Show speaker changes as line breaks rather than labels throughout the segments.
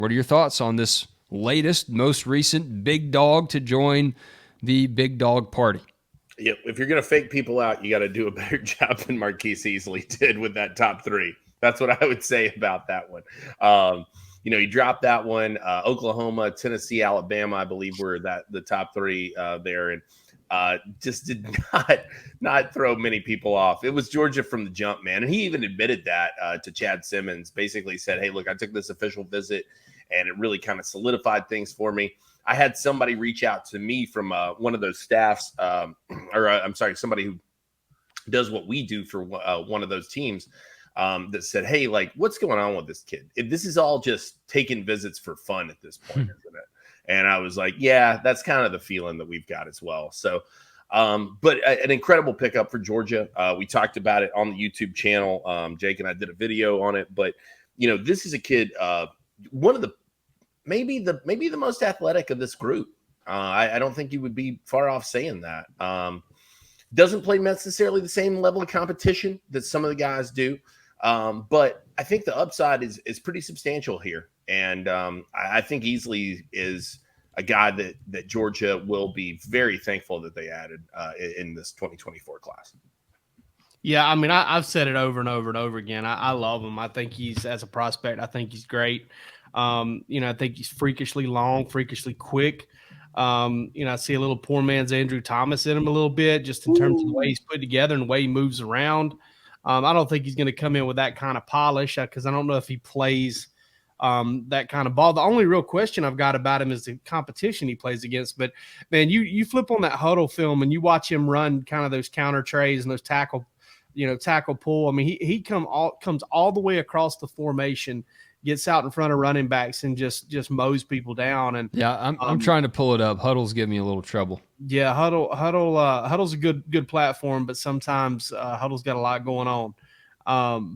What are your thoughts on this latest, most recent big dog to join the big dog party?
Yep. If you're going to fake people out, you got to do a better job than Marquise Easley did with that top three. That's what I would say about that one. He dropped that one. Oklahoma, Tennessee, Alabama, I believe were the top three there, and just did not throw many people off. It was Georgia from the jump, man. And he even admitted that to Chad Simmons, basically said, hey, look, I took this official visit, and it really kind of solidified things for me. I had somebody reach out to me from one of those staffs, somebody who does what we do for one of those teams that said, hey, like, what's going on with this kid? This is all just taking visits for fun at this point, isn't it? And I was like, yeah, that's kind of the feeling that we've got as well. So, but an incredible pickup for Georgia. We talked about it on the YouTube channel. Jake and I did a video on it, but this is a kid, one of the, maybe the most athletic of this group. I don't think you would be far off saying that. Doesn't play necessarily the same level of competition that some of the guys do. But I think the upside is pretty substantial here. And I think Easley is a guy that Georgia will be very thankful that they added in this 2024 class.
Yeah, I mean, I've said it over and over and over again. I love him. I think he's, as a prospect, I think he's great. I think he's freakishly long, freakishly quick. I see a little poor man's Andrew Thomas in him a little bit, just in terms of the way he's put together and the way he moves around. I don't think he's going to come in with that kind of polish because I don't know if he plays that kind of ball. The only real question I've got about him is the competition he plays against. But, man, you flip on that huddle film and you watch him run kind of those counter trays and those tackle pull. I mean, he comes all the way across the formation, gets out in front of running backs and just mows people down. And
yeah, I'm trying to pull it up. Huddle's giving me a little trouble.
Yeah, Huddle's a good platform, but sometimes Huddle's got a lot going on.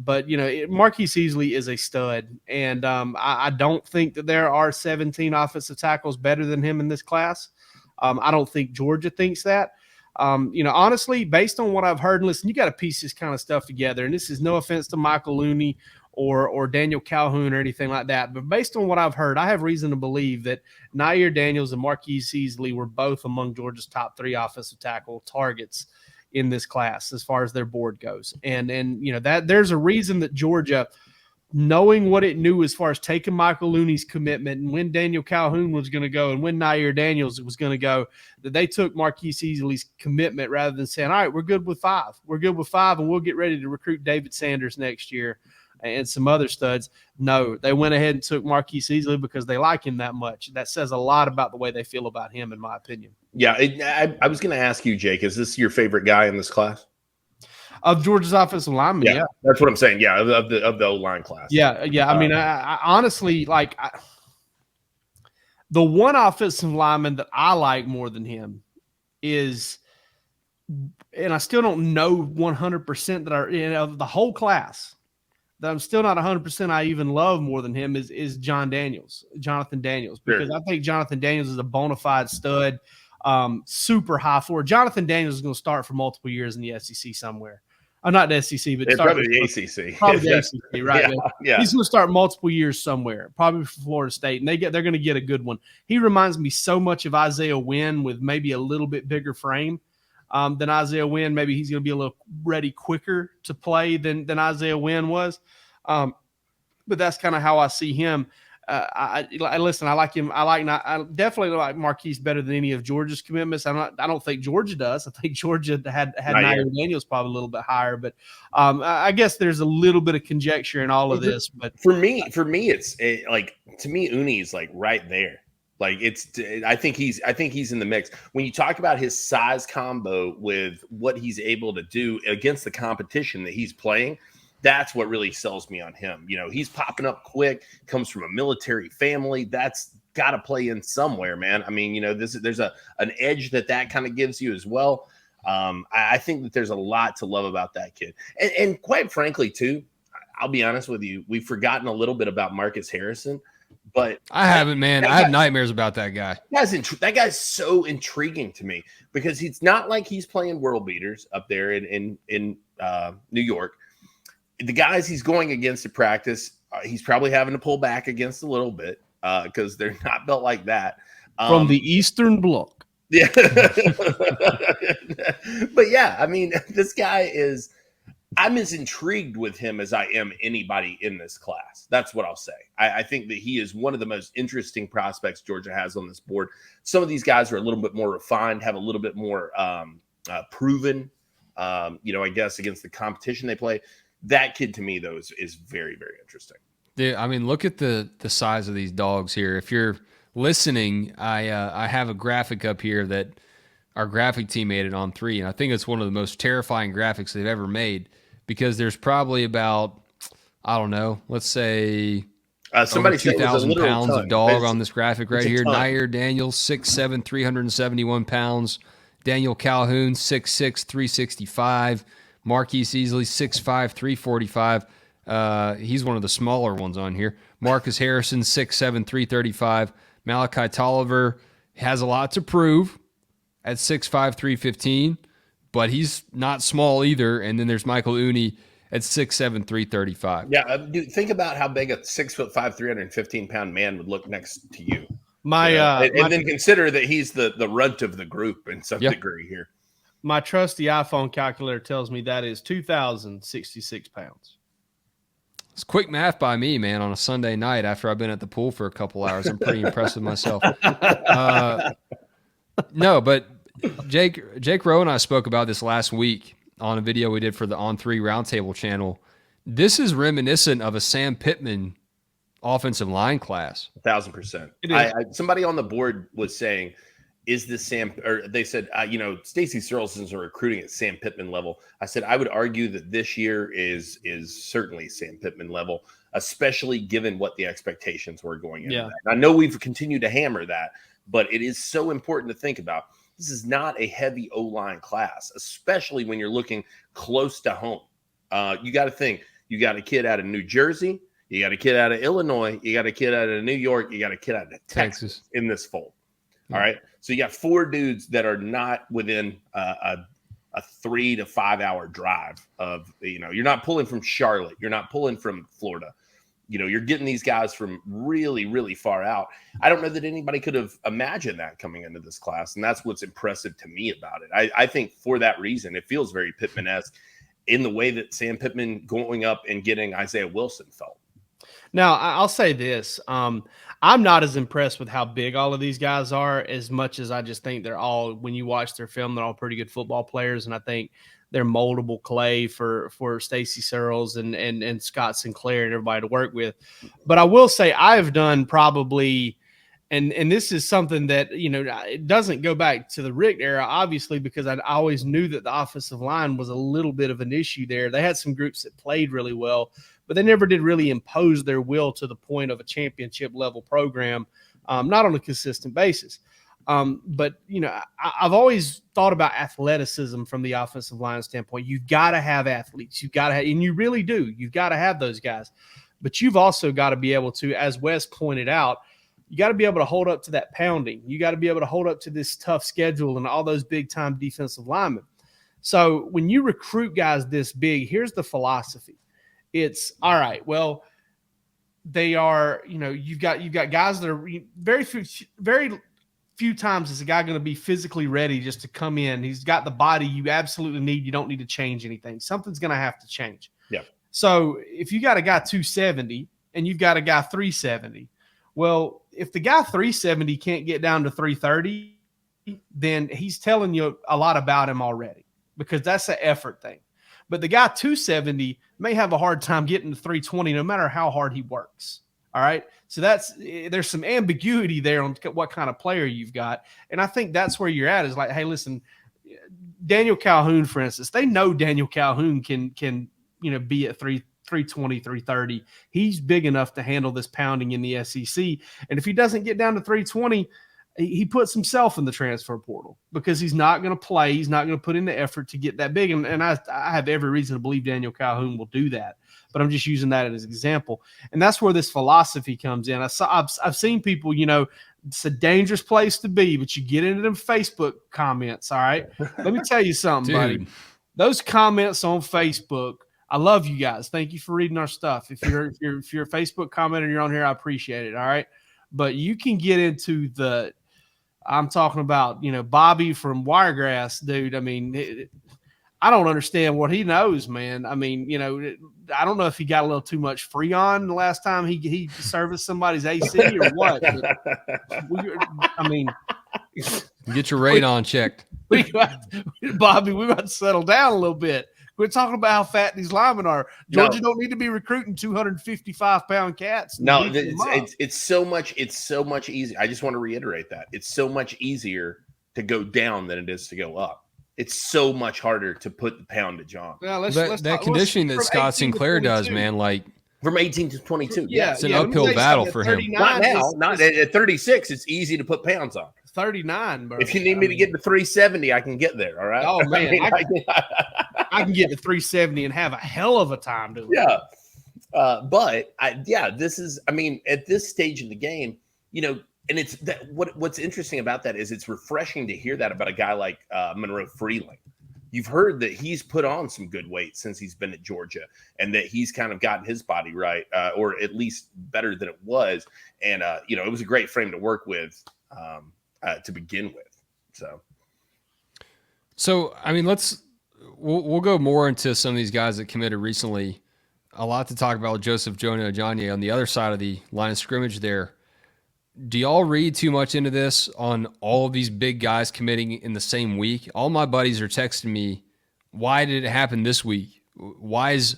But Marquise Easley is a stud, and I don't think that there are 17 offensive tackles better than him in this class. I don't think Georgia thinks that. Honestly, based on what I've heard, and listen, you got to piece this kind of stuff together. And this is no offense to Michael Looney or Daniel Calhoun or anything like that. But based on what I've heard, I have reason to believe that Nair Daniels and Marquise Easley were both among Georgia's top three offensive tackle targets in this class as far as their board goes. And that there's a reason that Georgia, knowing what it knew as far as taking Michael Looney's commitment and when Daniel Calhoun was going to go and when Nair Daniels was going to go, that they took Marquise Easley's commitment rather than saying, all right, we're good with five. We're good with five, and we'll get ready to recruit David Sanders next year and some other studs. No, they went ahead and took Marquise Easley because they like him that much. That says a lot about the way they feel about him, in my opinion.
Yeah, I was going to ask you, Jake, is this your favorite guy in this class?
Of Georgia's offensive lineman, yeah.
That's what I'm saying. Yeah, of the O-line class.
Yeah. I mean, I honestly, the one offensive lineman that I like more than him is, and I still don't know 100% that of the whole class, that I'm still not 100% I even love more than him is Jonathan Daniels, because I think Jonathan Daniels is a bona fide stud, super high floor. Jonathan Daniels is going to start for multiple years in the SEC somewhere. Not the SEC, but
probably the ACC.
Probably the ACC, right?
Yeah.
He's going to start multiple years somewhere, probably for Florida State, and they're going to get a good one. He reminds me so much of Isaiah Wynn with maybe a little bit bigger frame than Isaiah Wynn. Maybe he's going to be a little ready quicker to play than Isaiah Wynn was. But that's kind of how I see him. I like him. I definitely like Marquise better than any of Georgia's commitments. I don't think Georgia does. I think Georgia had Nair Daniels probably a little bit higher, but I guess there's a little bit of conjecture in all of this. But
for me, it's to me, Uni's like right there. Like I think he's in the mix. When you talk about his size combo with what he's able to do against the competition that he's playing, that's what really sells me on him. He's popping up quick, comes from a military family. That's got to play in somewhere, man. I mean, there's an edge that kind of gives you as well. I think that there's a lot to love about that kid. And quite frankly, too, I'll be honest with you, we've forgotten a little bit about Marcus Harrison. But
I haven't, man. I have nightmares about that guy.
That guy's so intriguing to me because he's not like he's playing world beaters up there in New York. The guys he's going against at practice, he's probably having to pull back against a little bit. because they're not built like that.
From the Eastern Bloc.
Yeah. But yeah, I mean, this guy is, I'm as intrigued with him as I am anybody in this class. That's what I'll say. I think that he is one of the most interesting prospects Georgia has on this board. Some of these guys are a little bit more refined, have a little bit more proven, I guess, against the competition they play. That kid to me, though, is very, very interesting.
Yeah, I mean, look at the size of these dogs here. If you're listening, I have a graphic up here that our graphic team made it on 3, and I think it's one of the most terrifying graphics they've ever made because there's probably about, I don't know, let's say
somebody
2,000 pounds of dog on this graphic right here.
ton.
Nair Daniels, 6'7", 371 pounds. Daniel Calhoun, 6'6", 365. Marquise Easley, 6'5", 345. He's one of the smaller ones on here. Marcus Harrison, 6'7", 335. Malachi Tolliver has a lot to prove at 6'5", 315, but he's not small either. And then there's Michael Uni at 6'7", 335.
Yeah, dude, think about how big a 6'5", 315-pound man would look next to you.
And
then consider that he's the runt of the group in some degree here.
My trusty iPhone calculator tells me that is 2,066 pounds.
It's quick math by me, man, on a Sunday night after I've been at the pool for a couple hours. I'm pretty impressed with myself. No, but Jake Rowe and I spoke about this last week on a video we did for the On 3 Roundtable channel. This is reminiscent of a Sam Pittman offensive line class.
1,000%. Somebody on the board was saying, is this Sam, or they said, Stacy Searlson's recruiting at Sam Pittman level. I said, I would argue that this year is certainly Sam Pittman level, especially given what the expectations were going into that. I know we've continued to hammer that, but it is so important to think about. This is not a heavy O-line class, especially when you're looking close to home. You got to think, you got a kid out of New Jersey, you got a kid out of Illinois, you got a kid out of New York, you got a kid out of Texas in this fold. All right. So you got 4 dudes that are not within a 3 to 5 hour drive of, you're not pulling from Charlotte. You're not pulling from Florida. You're getting these guys from really, really far out. I don't know that anybody could have imagined that coming into this class. And that's what's impressive to me about it. I think for that reason, it feels very Pittman-esque in the way that Sam Pittman going up and getting Isaiah Wilson felt.
Now, I'll say this. I'm not as impressed with how big all of these guys are as much as I just think they're all, when you watch their film, they're all pretty good football players. And I think they're moldable clay for Stacy Searles and Scott Sinclair and everybody to work with. But I will say I've done probably, and this is something that, it doesn't go back to the Richt era, obviously, because I always knew that the offensive line was a little bit of an issue there. They had some groups that played really well, but they never did really impose their will to the point of a championship level program, not on a consistent basis. But, I've always thought about athleticism from the offensive line standpoint. You've got to have athletes. You've got to have, and you really do. You've got to have those guys. But you've also got to be able to, as Wes pointed out, you got to be able to hold up to that pounding. You got to be able to hold up to this tough schedule and all those big-time defensive linemen. So when you recruit guys this big, here's the philosophy. It's all right. Well, they are, you've got guys that are very few times is a guy going to be physically ready just to come in. He's got the body you absolutely need. You don't need to change anything. Something's going to have to change.
Yeah.
So if you got a guy 270 and you've got a guy 370, well, if the guy 370 can't get down to 330, then he's telling you a lot about him already, because that's an effort thing. But the guy 270 may have a hard time getting to 320 no matter how hard he works. All right. So there's some ambiguity there on what kind of player you've got. And I think that's where you're at, is like, hey, listen, Daniel Calhoun, for instance, they know Daniel Calhoun can be at 320, 330. He's big enough to handle this pounding in the SEC. And if he doesn't get down to 320, he puts himself in the transfer portal, because he's not going to play. He's not going to put in the effort to get that big. And I have every reason to believe Daniel Calhoun will do that. But I'm just using that as an example. And that's where this philosophy comes in. I've seen people, it's a dangerous place to be, but you get into them Facebook comments. All right. Let me tell you something, buddy. Those comments on Facebook, I love you guys. Thank you for reading our stuff. If you're a Facebook commenter and you're on here, I appreciate it. All right. but you can get into I'm talking about, Bobby from Wiregrass, dude. I mean, I don't understand what he knows, man. I mean, I don't know if he got a little too much Freon the last time he serviced somebody's AC or what. I mean,
get your radon checked.
Bobby, we got to settle down a little bit. We're talking about how fat these linemen are. Georgia don't need to be recruiting 255-pound cats.
No, it's so much easier. I just want to reiterate that it's so much easier to go down than it is to go up. It's so much harder to put the poundage on.
Yeah,
that conditioning that Scott Sinclair does, man, like
from 18 to 22.
Yeah,
it's an uphill battle for him.
Not now. Not at 36. It's easy to put pounds on.
39, bro.
If you need me to get to 370, I can get there. All right.
Oh man, I can get to 370 and have a hell of a time doing it.
Yeah. This is. I mean, at this stage in the game, and it's that. What's interesting about that is it's refreshing to hear that about a guy like Monroe Freeling. You've heard that he's put on some good weight since he's been at Georgia, and that he's kind of gotten his body right, or at least better than it was. And it was a great frame to work with. To begin with.
So I mean, we'll go more into some of these guys that committed recently. A lot to talk about with Joseph Jonah Ajanye on the other side of the line of scrimmage there. Do y'all read too much into this on all of these big guys committing in the same week? All my buddies are texting me, why did it happen this week? Why is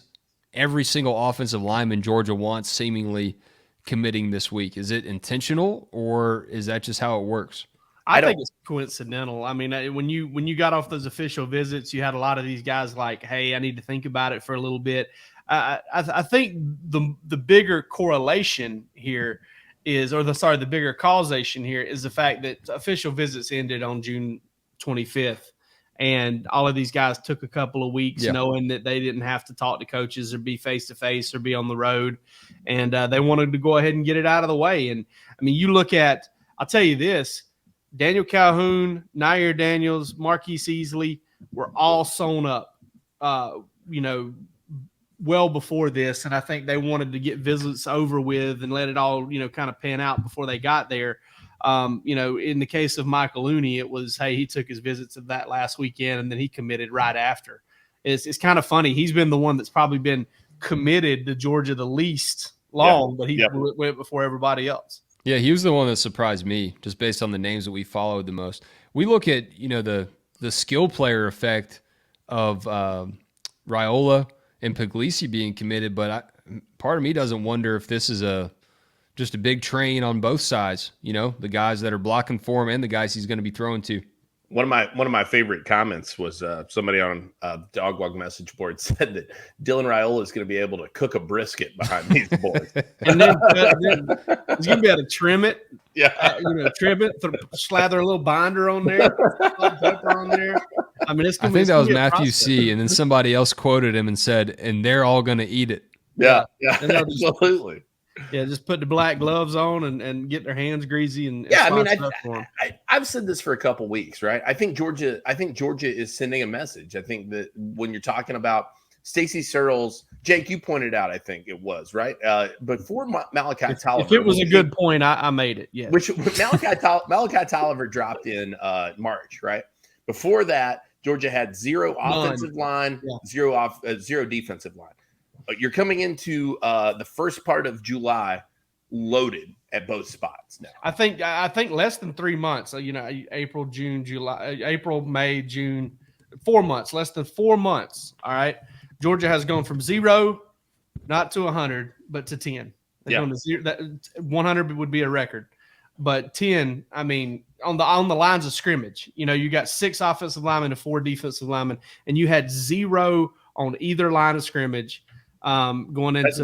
every single offensive lineman Georgia wants seemingly committing this week? Is it intentional, or is that just how it works?
I think it's coincidental. I mean, when you got off those official visits, you had a lot of these guys like, hey, I need to think about it for a little bit. I think the bigger correlation here is, the bigger causation here is the fact that official visits ended on June 25th. And all of these guys took a couple of weeks knowing that they didn't have to talk to coaches or be face-to-face or be on the road. And they wanted to go ahead and get it out of the way. And, I mean, you look at – I'll tell you this. Daniel Calhoun, Nair Daniels, Marquise Easley were all sewn up, well before this. And I think they wanted to get visits over with and let it all, kind of pan out before they got there. In the case of Michael Looney, it was, hey, he took his visits of that last weekend and then he committed right after. It's kind of funny. He's been the one that's probably been committed to Georgia the least long, but he went before everybody else.
Yeah, he was the one that surprised me just based on the names that we followed the most. We look at, the skill player effect of Raiola and Puglisi being committed, but part of me doesn't wonder if this is just a big train on both sides, the guys that are blocking for him and the guys he's going to be throwing to.
One of my favorite comments was somebody on Dog message board said that Dylan Raiola is going to be able to cook a brisket behind these boards,
and then he's going to be able to trim it.
Yeah,
trim it, slather a little binder on there, pepper on there. I mean,
I think that was Matthew C. And then somebody else quoted him and said, "And they're all going to eat it."
Yeah, absolutely.
Yeah, just put the black gloves on and get their hands greasy and
I mean, I've said this for a couple weeks, right? I think Georgia is sending a message. I think that when you're talking about Stacey Searles, Jake, you pointed out, I think it was right before Malachi Tolliver.
If it was a good point, I made it. Yeah,
which Malachi Tolliver dropped in March, right? Before that, Georgia had zero offensive line, zero defensive line. You're coming into the first part of July loaded at both spots now.
I think less than 3 months. April, June, July, April, May, June, 4 months. Less than 4 months. All right, Georgia has gone from 0, not to 100, but to 10. They're going to 0. That 100 would be a record, but 10. I mean, on the lines of scrimmage, you got 6 offensive linemen and 4 defensive linemen, and you had 0 on either line of scrimmage. Going into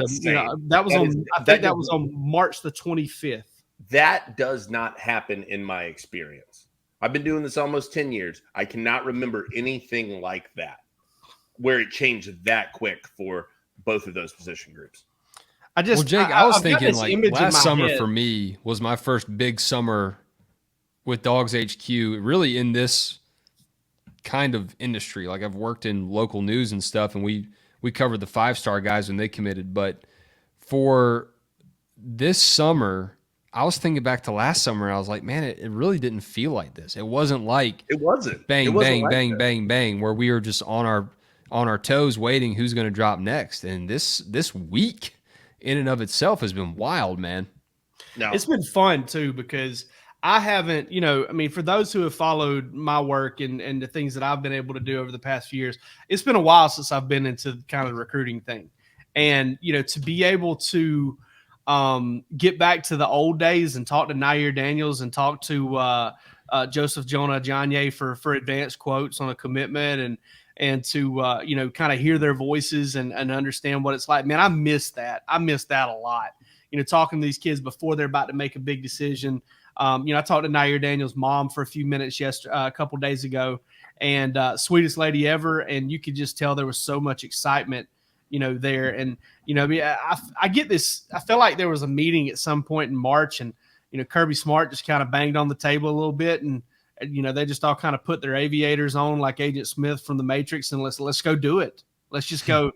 that was on March the 25th.
That does not happen in my experience. I've been doing this almost 10 years. I cannot remember anything like that where it changed that quick for both of those position groups.
Jake, I was thinking like last summer for me was my first big summer with DawgsHQ, really in this kind of industry. Like I've worked in local news and stuff, and we covered the 5-star guys when they committed. But for this summer, I was thinking back to last summer. I was like, man, it really didn't feel like this. It wasn't like
It wasn't.
bang,
It wasn't
bang,
like
bang,
that.
bang, bang, where we were just on our toes waiting who's going to drop next. And this week in and of itself has been wild, man.
No,
It's been fun too because I haven't, for those who have followed my work and the things that I've been able to do over the past few years, it's been a while since I've been into kind of the recruiting thing. And, to be able to get back to the old days and talk to Nair Daniels and talk to Joseph Jonah Ajanye for advanced quotes on a commitment and to, kind of hear their voices and understand what it's like. Man, I miss that. I miss that a lot. Talking to these kids before they're about to make a big decision. I talked to Nair Daniels' mom for a few minutes a couple days ago, and sweetest lady ever. And you could just tell there was so much excitement, there. And, I get this. I felt like there was a meeting at some point in March, and, Kirby Smart just kind of banged on the table a little bit. And, they just all kind of put their aviators on like Agent Smith from The Matrix, and let's go do it. Let's go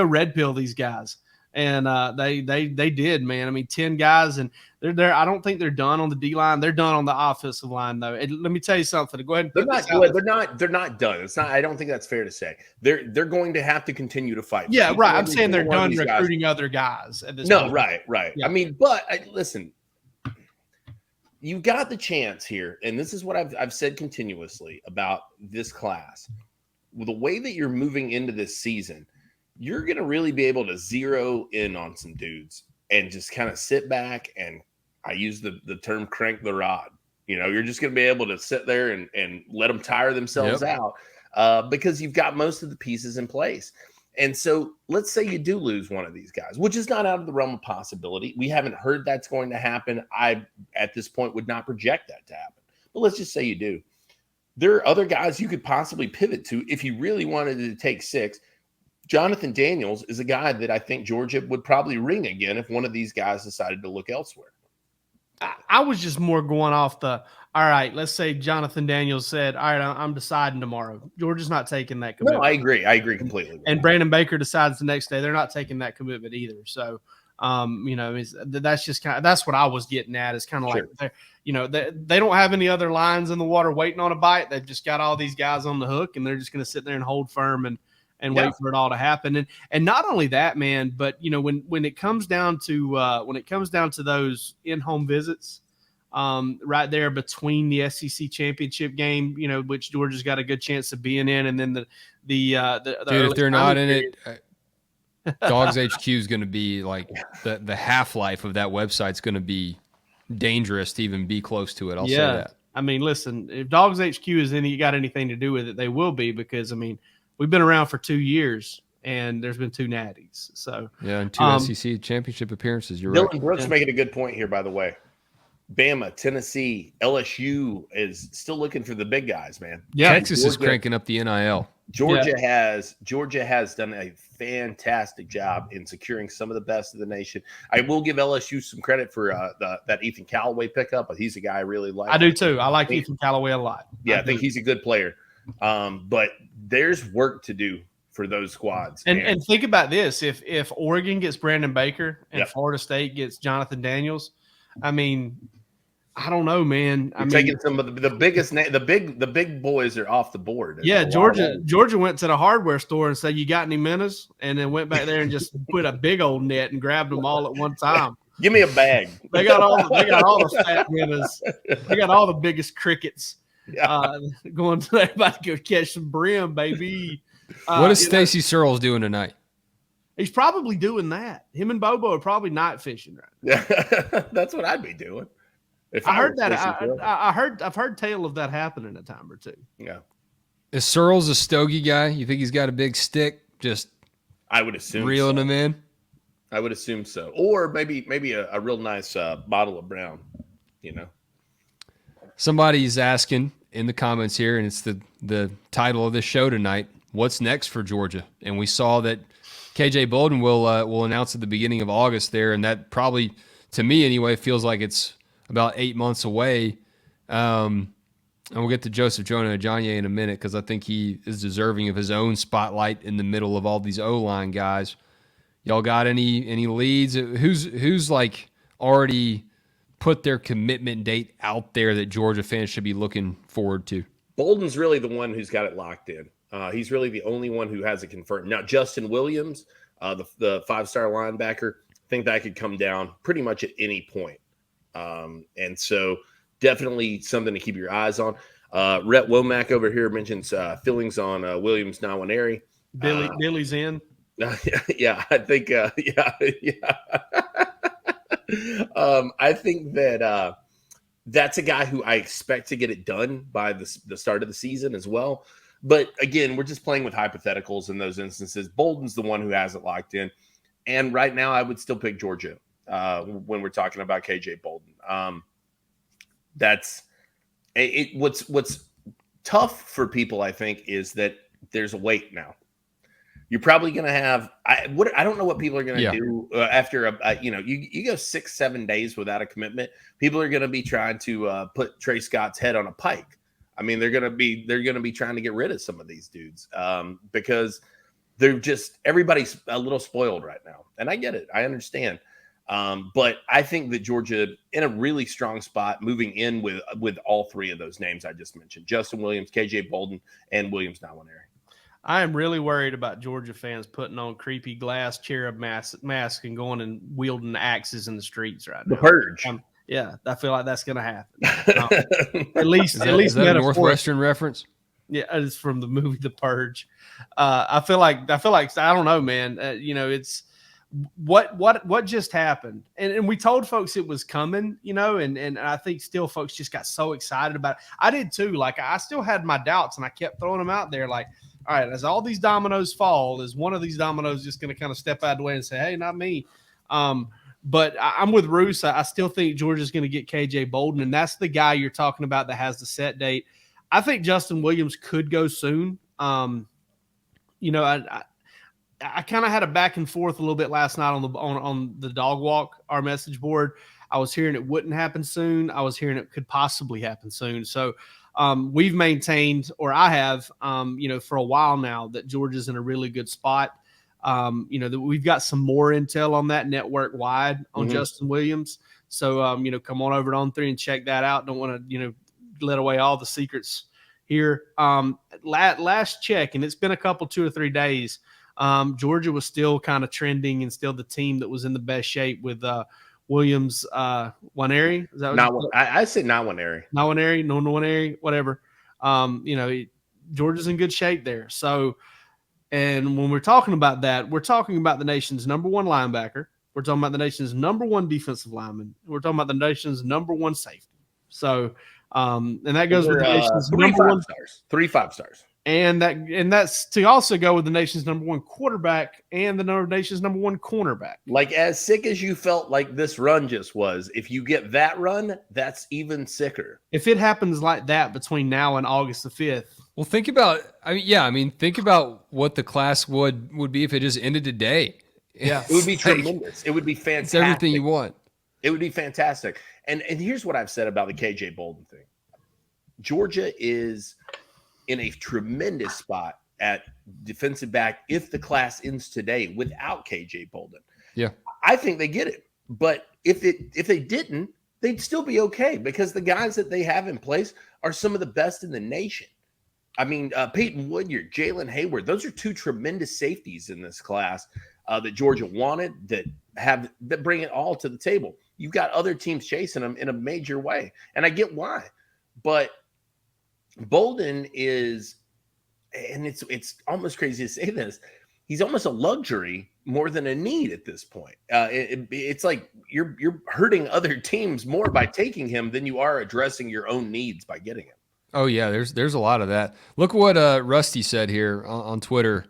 red pill these guys. And they did, man. I mean, 10 guys, and they're there. I don't think they're done on the D line. They're done on the offensive line, though. And let me tell you something. Go ahead and
they're not done. It's not. I don't think that's fair to say. They're going to have to continue to fight.
Yeah, right. I'm saying they're done recruiting other guys at this point.
Right. Yeah. I mean, but listen, you got the chance here, and this is what I've said continuously about this class. The way that you're moving into this season, you're going to really be able to zero in on some dudes and just kind of sit back, and I use the term crank the rod. You're just going to be able to sit there and let them tire themselves out because you've got most of the pieces in place. And so let's say you do lose one of these guys, which is not out of the realm of possibility. We haven't heard that's going to happen. I, at this point, would not project that to happen. But let's just say you do. There are other guys you could possibly pivot to if you really wanted to take 6. Jonathan Daniels is a guy that I think Georgia would probably ring again if one of these guys decided to look elsewhere.
I was just more going off all right, let's say Jonathan Daniels said, all right, I'm deciding tomorrow. Georgia's not taking that commitment.
No, I agree completely.
And Brandon Baker decides the next day. They're not taking that commitment either. So, that's just that's what I was getting at. Is kind of like, they don't have any other lines in the water waiting on a bite. They've just got all these guys on the hook, and they're just going to sit there and hold firm and wait for it all to happen. And not only that, man, but when it comes down to those in-home visits, right there between the SEC championship game, which Georgia's got a good chance of being in, and then the
dude, if they're not in it, DawgsHQ is going to be like the half-life of that website's going to be dangerous to even be close to it. I'll say that.
I mean, listen, if DawgsHQ is got anything to do with it, they will be, because we've been around for 2 years, and there's been 2 natties. So
and 2 SEC championship appearances. You're
Dylan
right.
Brooks making a good point here, by the way. Bama, Tennessee, LSU is still looking for the big guys, man.
Yeah,
Texas is cranking up the NIL.
Georgia has done a fantastic job in securing some of the best of the nation. I will give LSU some credit for that Ethan Callaway pickup, but he's a guy I really like.
I do too. I like Ethan Callaway a lot.
Yeah, I think he's a good player. But there's work to do for those squads.
And think about this: if Oregon gets Brandon Baker and Florida State gets Jonathan Daniels, I don't know, man.
Taking some of the biggest the big boys are off the board.
Yeah, Georgia went to the hardware store and said, "You got any minnows?" And then went back there and just put a big old net and grabbed them all at one time.
Give me a bag.
They got all the fat minnows. They got all the biggest crickets. Going to everybody to go catch some brim, baby.
What is Stacy Searles doing tonight?
He's probably doing that. Him and Bobo are probably night fishing right now.
Yeah, that's what I'd be doing.
I heard that. I've heard tale of that happening a time or two.
Yeah.
Is Searles a stogie guy? You think he's got a big stick? Just
I would assume
reeling him in.
I would assume so, or maybe a real nice bottle of brown.
Somebody's asking in the comments here, and it's the title of this show tonight. What's next for Georgia? And we saw that KJ Bolden will announce at the beginning of August there, and that probably, to me anyway, feels like it's about 8 months away. And we'll get to Joseph Jonah Ajanye in a minute, because I think he is deserving of his own spotlight in the middle of all these O-line guys. Y'all got any leads? Who's like already put their commitment date out there that Georgia fans should be looking forward to?
Bolden's really the one who's got it locked in. He's really the only one who has it confirmed. Now, Justin Williams, the 5-star linebacker, I think that could come down pretty much at any point. And so definitely something to keep your eyes on. Rhett Womack over here mentions feelings on Williams Nwaneri.
Billy's in.
Yeah, I think, yeah. I think that that's a guy who I expect to get it done by the start of the season as well. But again, we're just playing with hypotheticals in those instances. Bolden's the one who has it locked in. And right now, I would still pick Georgia when we're talking about KJ Bolden. What's tough for people, I think, is that there's a wait now. You're probably going to have I don't know what people are going to do after you go 6-7 days without a commitment. People are going to be trying to put Trey Scott's head on a pike. I mean, they're going to be trying to get rid of some of these dudes because everybody's a little spoiled right now, and I get it, I understand. But I think that Georgia in a really strong spot moving in with all three of those names I just mentioned: Justin Williams, KJ Bolden, and Williams Nwaneri.
I am really worried about Georgia fans putting on creepy glass cherub mask and going and wielding axes in the streets right now.
The Purge.
Yeah, I feel like that's going to happen. At least
is that a Northwestern reference?
Yeah, it's from the movie The Purge. I feel like I don't know, man. It's what just happened, and we told folks it was coming, and I think still folks just got so excited about it. I did too. Like I still had my doubts, and I kept throwing them out there, like, all right, as all these dominoes fall, is one of these dominoes just going to kind of step out of the way and say, hey, not me? But I'm with Roos. I still think Georgia's going to get KJ Bolden, and that's the guy you're talking about that has the set date. I think Justin Williams could go soon. I kind of had a back and forth a little bit last night on the Dog Walk, our message board. I was hearing it wouldn't happen soon. I was hearing it could possibly happen soon. So we've maintained, or I have, for a while now, that Georgia's in a really good spot. That we've got some more intel on that network wide on Justin Williams. So, come on over to On3 and check that out. Don't want to, let away all the secrets here. Last check, and it's been a couple, 2 or 3 days. Georgia was still kind of trending and still the team that was in the best shape with Williams, Nwaneri. Is that what
I said Nwaneri.
Nwaneri, whatever. Georgia's in good shape there. So, and when we're talking about that, we're talking about the nation's number one linebacker. We're talking about the nation's number one defensive lineman. We're talking about the nation's number one safety. So, and that goes with the nation's number one
stars, 3 5-stars.
And that's to also go with the nation's number one quarterback and the nation's number one cornerback.
Like, as sick as you felt like this run just was, if you get that run, that's even sicker.
If it happens like that between now and August the 5th.
Well, think about what the class would be if it just ended today.
Yeah.
It would be tremendous. It would be fantastic.
It's everything you want.
It would be fantastic. And here's what I've said about the KJ Bolden thing. Georgia is in a tremendous spot at defensive back if the class ends today without KJ Bolden.
Yeah.
I think they get it. But if they didn't, they'd still be okay because the guys that they have in place are some of the best in the nation. I mean, Peyton Woodyard, Jalen Hayward, those are 2 tremendous safeties in this class that Georgia wanted that bring it all to the table. You've got other teams chasing them in a major way, and I get why. But Bolden is, and it's almost crazy to say this, he's almost a luxury more than a need at this point. It's like you're hurting other teams more by taking him than you are addressing your own needs by getting him.
Oh yeah, there's a lot of that. Look what Rusty said here on Twitter.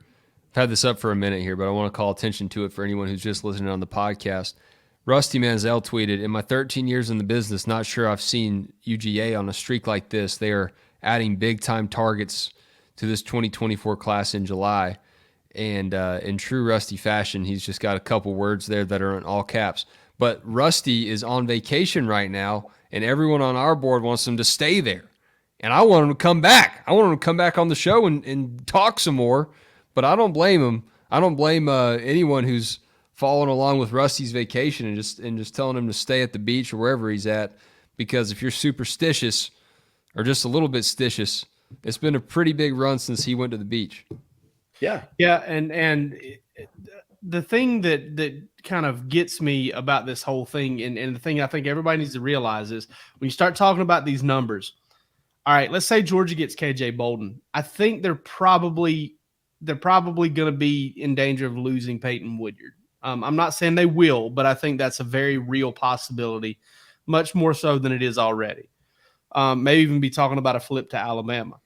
I've had this up for a minute here, but I want to call attention to it for anyone who's just listening on the podcast. Rusty Manziel tweeted, "In my 13 years in the business, not sure I've seen UGA on a streak like this. They are adding big-time targets to this 2024 class in July." And in true Rusty fashion, he's just got a couple words there that are in all caps. But Rusty is on vacation right now, and everyone on our board wants him to stay there. And I want him to come back. I want him to come back on the show and talk some more. But I don't blame him. I don't blame anyone who's following along with Rusty's vacation and just telling him to stay at the beach or wherever he's at, because if you're superstitious or just a little bit stitious, it's been a pretty big run since he went to the beach.
Yeah.
Yeah, and the thing that kind of gets me about this whole thing, and the thing I think everybody needs to realize is when you start talking about these numbers, all right, let's say Georgia gets KJ Bolden. I think they're probably going to be in danger of losing Peyton Woodyard. I'm not saying they will, but I think that's a very real possibility, much more so than it is already. Maybe even be talking about a flip to Alabama.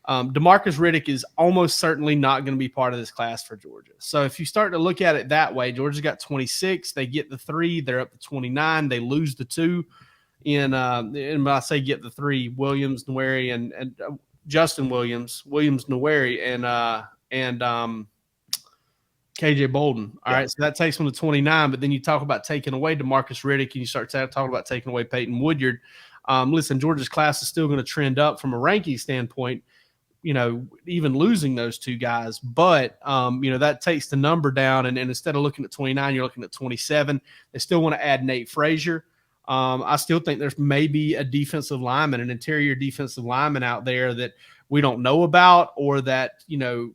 DeMarcus Riddick is almost certainly not going to be part of this class for Georgia. So if you start to look at it that way, Georgia's got 26. They get the 3. They're up to 29. They lose the 2. And when I say get the 3, Williams, Nweri, and Justin Williams, Nweri, and KJ Bolden. All right, so that takes them to 29. But then you talk about taking away DeMarcus Riddick, and you start talking about taking away Peyton Woodyard. Listen, Georgia's class is still going to trend up from a ranking standpoint, even losing those 2 guys. But, that takes the number down. And instead of looking at 29, you're looking at 27. They still want to add Nate Frazier. I still think there's maybe a defensive lineman, an interior defensive lineman out there that we don't know about, or that,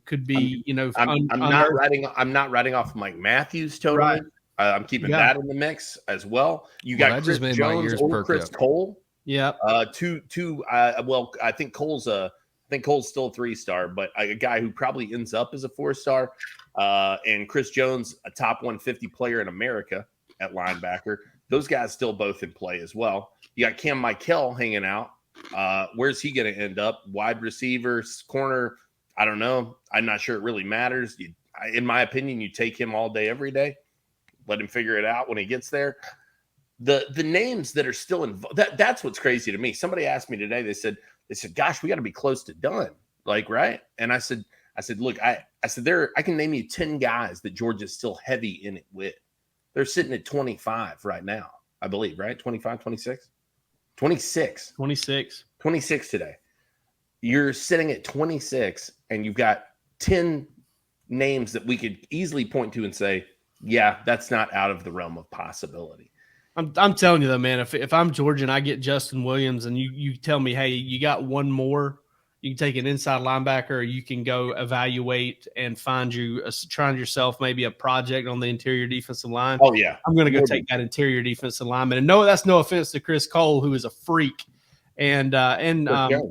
could be,
I'm not writing off Mike Matthews totally.
Right.
I'm keeping that in the mix as well. You got Chris Jones or Chris Cole.
Yeah.
I think Cole's still a 3-star, but a guy who probably ends up as a 4-star. And Chris Jones, a top 150 player in America at linebacker. Those guys still both in play as well. You got Cam Michael hanging out. Where's he going to end up? Wide receivers, corner, I don't know. I'm not sure it really matters. In my opinion, you take him all day, every day. Let him figure it out when he gets there. The names that are still involved, that's what's crazy to me. Somebody asked me today, they said, gosh, we got to be close to done. Like, right? And I said, look, I can name you 10 guys that Georgia's still heavy in it with. They're sitting at 25 right now, I believe, right? 25, 26? 26. 26 today. You're sitting at 26, and you've got 10 names that we could easily point to and say, yeah, that's not out of the realm of possibility.
I'm telling you, though, man, if I'm Georgia and I get Justin Williams and you tell me, hey, you got one more, you can take an inside linebacker, or you can go evaluate and find yourself maybe a project on the interior defensive line.
Oh, yeah.
I'm going to go take that interior defensive lineman. And no, that's no offense to Chris Cole, who is a freak, and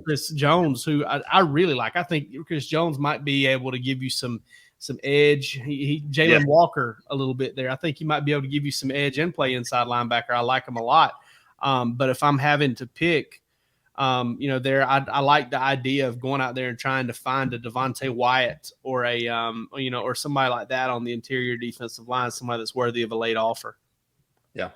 Chris Jones, who I really like. I think Chris Jones might be able to give you some edge. Jalen Walker a little bit there. I think he might be able to give you some edge and play inside linebacker. I like him a lot. But if I'm having to pick, I like the idea of going out there and trying to find a Devontae Wyatt or or somebody like that on the interior defensive line, somebody that's worthy of a late offer.
Yeah.